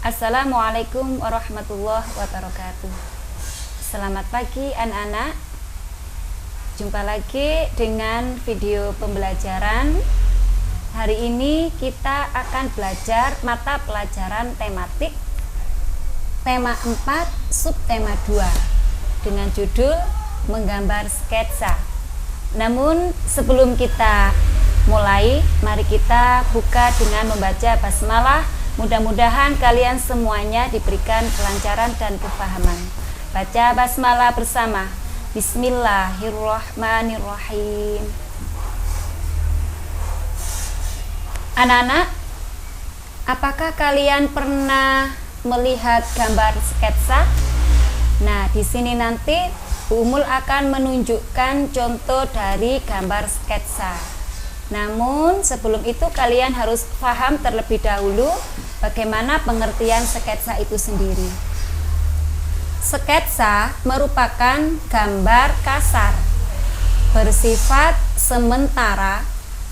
Assalamualaikum warahmatullahi wabarakatuh. Selamat pagi anak-anak. Jumpa lagi dengan video pembelajaran. Hari ini kita akan belajar mata pelajaran tematik tema 4 subtema 2 dengan judul menggambar sketsa. Namun sebelum kita mulai, mari kita buka dengan membaca basmalah. Mudah-mudahan kalian semuanya diberikan kelancaran dan kefahaman. Baca basmalah bersama. Bismillahirrahmanirrahim. Anak-anak, apakah kalian pernah melihat gambar sketsa? Nah, di sini nanti Bu Umul akan menunjukkan contoh dari gambar sketsa. Namun sebelum itu kalian harus paham terlebih dahulu bagaimana pengertian sketsa itu sendiri. Sketsa merupakan gambar kasar bersifat sementara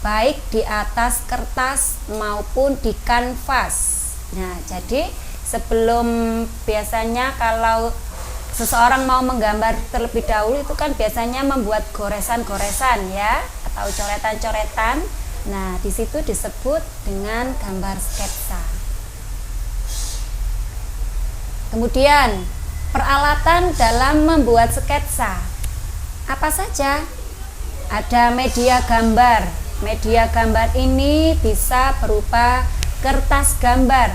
baik di atas kertas maupun di kanvas. Nah, jadi sebelum biasanya kalau seseorang mau menggambar terlebih dahulu itu kan biasanya membuat goresan-goresan ya, atau coretan-coretan. Nah, di situ disebut dengan gambar sketsa. Kemudian, peralatan dalam membuat sketsa. Apa saja? Ada media gambar. Media gambar ini bisa berupa kertas gambar.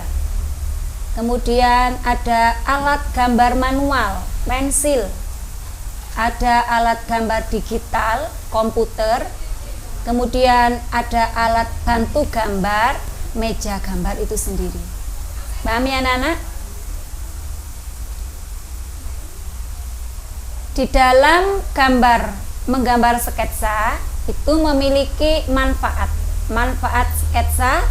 Kemudian ada alat gambar manual, pensil. Ada alat gambar digital, komputer. Kemudian ada alat bantu gambar, meja gambar itu sendiri. Paham ya anak-anak? Di dalam menggambar sketsa itu memiliki manfaat. Manfaat sketsa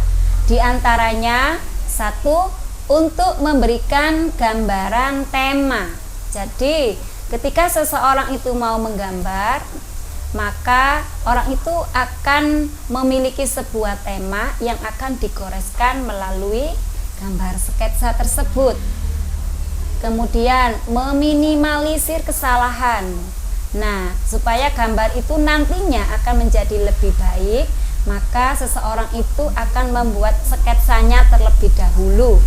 diantaranya satu, untuk memberikan gambaran tema. Jadi ketika seseorang itu mau menggambar, maka orang itu akan memiliki sebuah tema yang akan digoreskan melalui gambar sketsa tersebut. Kemudian meminimalisir kesalahan. Nah, supaya gambar itu nantinya akan menjadi lebih baik, maka seseorang itu akan membuat sketsanya terlebih dahulu.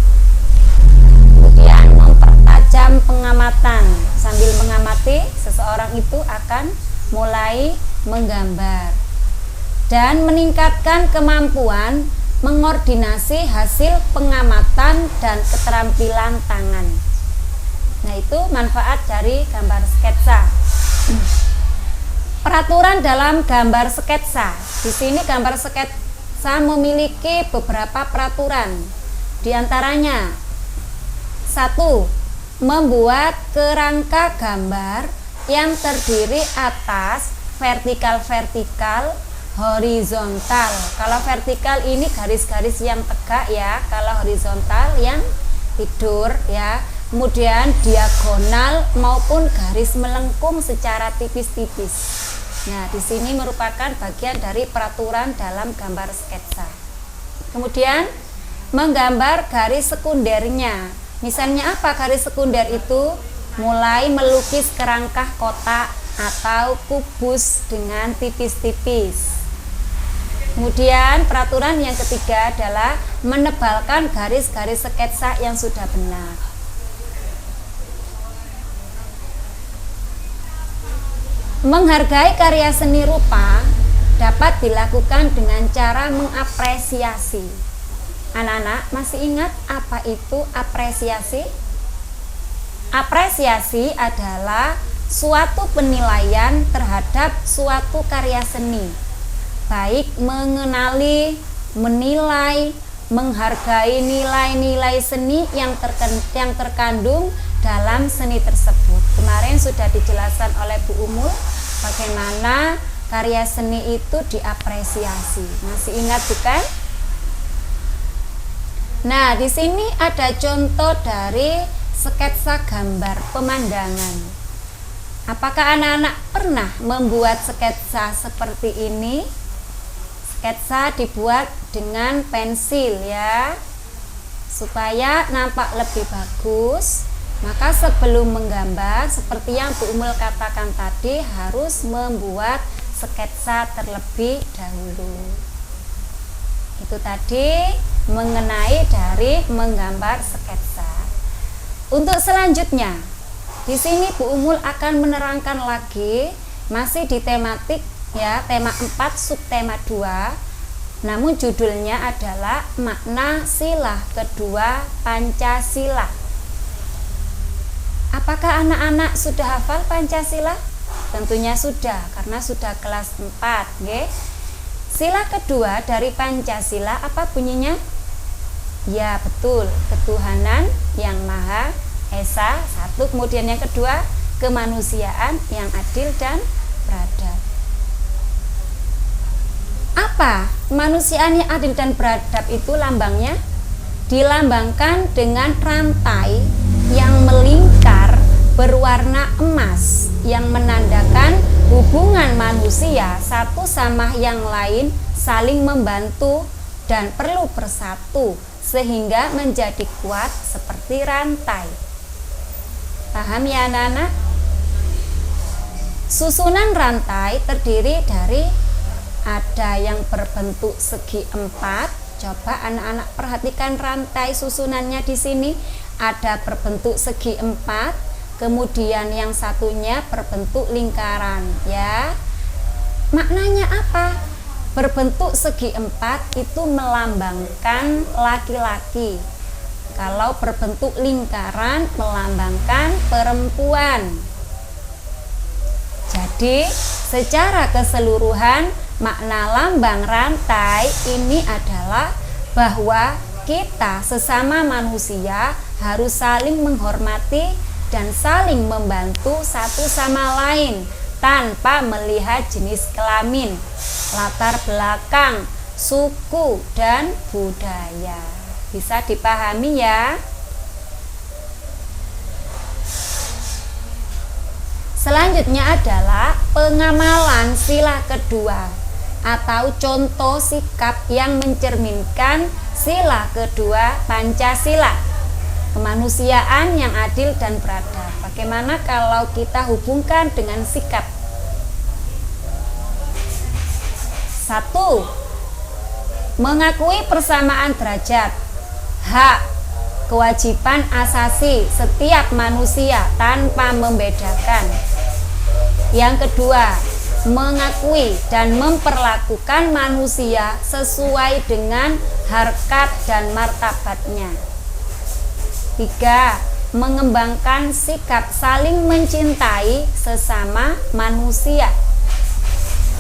Kemudian mempertajam pengamatan. Sambil mengamati, seseorang itu akan mulai menggambar dan meningkatkan kemampuan mengordinasi hasil pengamatan dan keterampilan tangan. Nah, itu manfaat dari gambar sketsa. Peraturan dalam gambar sketsa. Di sini gambar sketsa memiliki beberapa peraturan. Di antaranya, 1. Membuat kerangka gambar yang terdiri atas vertikal, horizontal. Kalau vertikal ini garis-garis yang tegak ya, kalau horizontal yang tidur ya. Kemudian diagonal maupun garis melengkung secara tipis-tipis. Nah, di sini merupakan bagian dari peraturan dalam gambar sketsa. Kemudian menggambar garis sekundernya. Misalnya apa garis sekunder itu? Mulai melukis kerangka kotak atau kubus dengan tipis-tipis. Kemudian peraturan yang ketiga adalah menebalkan garis-garis sketsa yang sudah benar. Menghargai karya seni rupa dapat dilakukan dengan cara mengapresiasi. Anak-anak masih ingat apa itu apresiasi? Apresiasi adalah suatu penilaian terhadap suatu karya seni, baik mengenali, menilai, menghargai nilai-nilai seni yang terkandung dalam seni tersebut. Kemarin sudah dijelaskan oleh Bu Umul bagaimana karya seni itu diapresiasi. Masih ingat bukan? Nah, di sini ada contoh dari sketsa gambar pemandangan. Apakah anak-anak pernah membuat sketsa seperti ini? Sketsa dibuat dengan pensil ya. Supaya nampak lebih bagus, maka sebelum menggambar seperti yang Bu Umul katakan tadi, harus membuat sketsa terlebih dahulu. Itu tadi mengenai dari menggambar sketsa. Untuk selanjutnya, di sini Bu Umul akan menerangkan lagi, masih di tematik ya, tema 4 subtema 2. Namun judulnya adalah makna sila kedua Pancasila. Apakah anak-anak sudah hafal Pancasila? Tentunya sudah, karena sudah kelas 4. Okay? Sila kedua dari Pancasila apa bunyinya? Ya betul, ketuhanan yang Maha Esa, satu. Kemudian yang kedua, kemanusiaan yang adil dan beradab. Apa kemanusiaan yang adil dan beradab itu lambangnya? Dilambangkan dengan rantai yang melingkar berwarna emas yang menandakan hubungan manusia satu sama yang lain saling membantu dan perlu bersatu sehingga menjadi kuat seperti rantai. Paham ya anak-anak? Susunan rantai terdiri dari ada yang berbentuk segi 4. Coba anak-anak perhatikan rantai susunannya di sini. Ada berbentuk segi 4, kemudian yang satunya berbentuk lingkaran ya. Maknanya apa? Berbentuk segi 4 itu melambangkan laki-laki. Kalau berbentuk lingkaran melambangkan perempuan. Jadi secara keseluruhan makna lambang rantai ini adalah bahwa kita sesama manusia harus saling menghormati dan saling membantu satu sama lain tanpa melihat jenis kelamin, latar belakang, suku, dan budaya. Bisa dipahami ya? Selanjutnya adalah pengamalan sila kedua atau contoh sikap yang mencerminkan sila kedua Pancasila, kemanusiaan yang adil dan beradab. Bagaimana kalau kita hubungkan dengan sikap? 1. Mengakui persamaan derajat, hak, kewajiban asasi setiap manusia tanpa membedakan. Yang kedua, mengakui dan memperlakukan manusia sesuai dengan harkat dan martabatnya. 3. Mengembangkan sikap saling mencintai sesama manusia.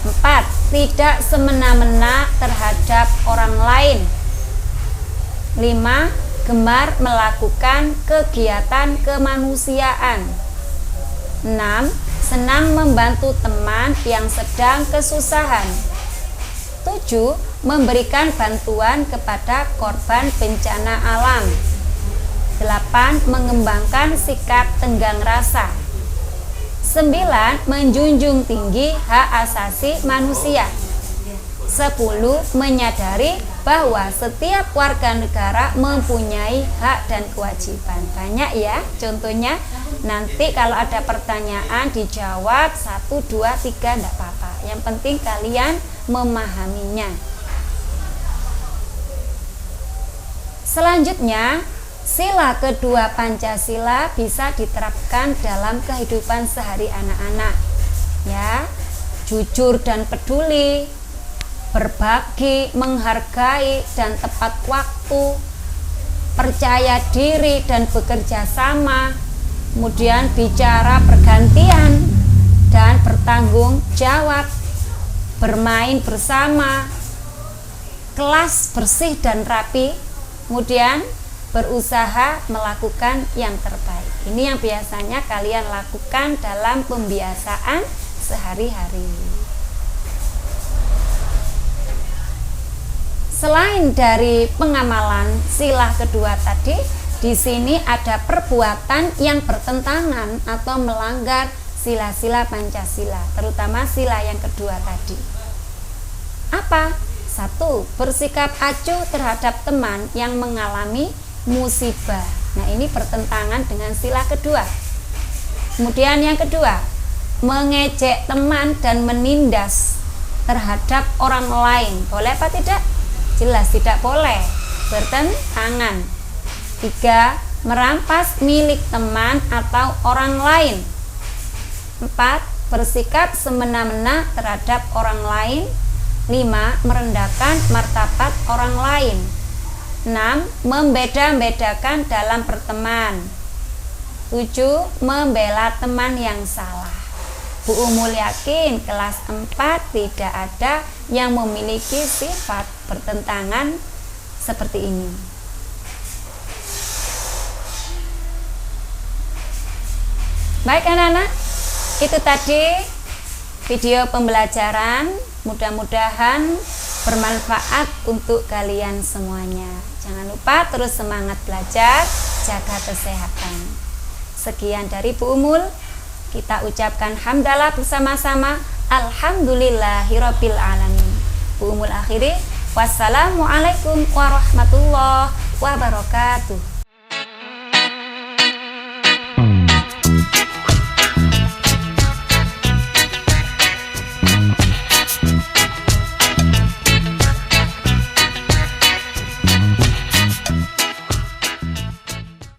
4. Tidak semena-mena terhadap orang lain. 5. Gemar melakukan kegiatan kemanusiaan. 6. Senang membantu teman yang sedang kesusahan. 7. Memberikan bantuan kepada korban bencana alam. 8. Mengembangkan sikap tenggang rasa. 9. Menjunjung tinggi hak asasi manusia. 10. Menyadari bahwa setiap warga negara mempunyai hak dan kewajiban. Banyak ya contohnya. Nanti kalau ada pertanyaan dijawab 1, 2, 3 enggak apa-apa. Yang penting kalian memahaminya. Selanjutnya, sila kedua Pancasila bisa diterapkan dalam kehidupan sehari anak-anak. Ya, jujur dan peduli, berbagi, menghargai dan tepat waktu, percaya diri dan bekerja sama, kemudian bicara bergantian dan bertanggung jawab, bermain bersama, kelas bersih dan rapi, kemudian berusaha melakukan yang terbaik. Ini yang biasanya kalian lakukan dalam pembiasaan sehari-hari. Selain dari pengamalan sila kedua tadi, di sini ada perbuatan yang bertentangan atau melanggar sila-sila Pancasila, terutama sila yang kedua tadi. Apa? 1. Bersikap acuh terhadap teman yang mengalami musibah. Nah, ini bertentangan dengan sila kedua. Kemudian yang kedua, mengejek teman dan menindas terhadap orang lain. Boleh apa tidak? Jelas tidak boleh. Bertentangan. 3. Merampas milik teman atau orang lain. 4. Bersikap semena-mena terhadap orang lain. 5. Merendahkan martabat orang lain. 6. Membeda-bedakan dalam berteman. 7. Membela teman yang salah. Bu Umul yakin kelas 4 tidak ada yang memiliki sifat bertentangan seperti ini. Baik anak-anak, itu tadi video pembelajaran, mudah-mudahan bermanfaat untuk kalian semuanya. Jangan lupa terus semangat belajar, jaga kesehatan. Sekian dari Bu Umul, kita ucapkan hamdalah bersama-sama. Alhamdulillahirabbil alamin. Bu Umul akhiri, wassalamualaikum warahmatullahi wabarakatuh.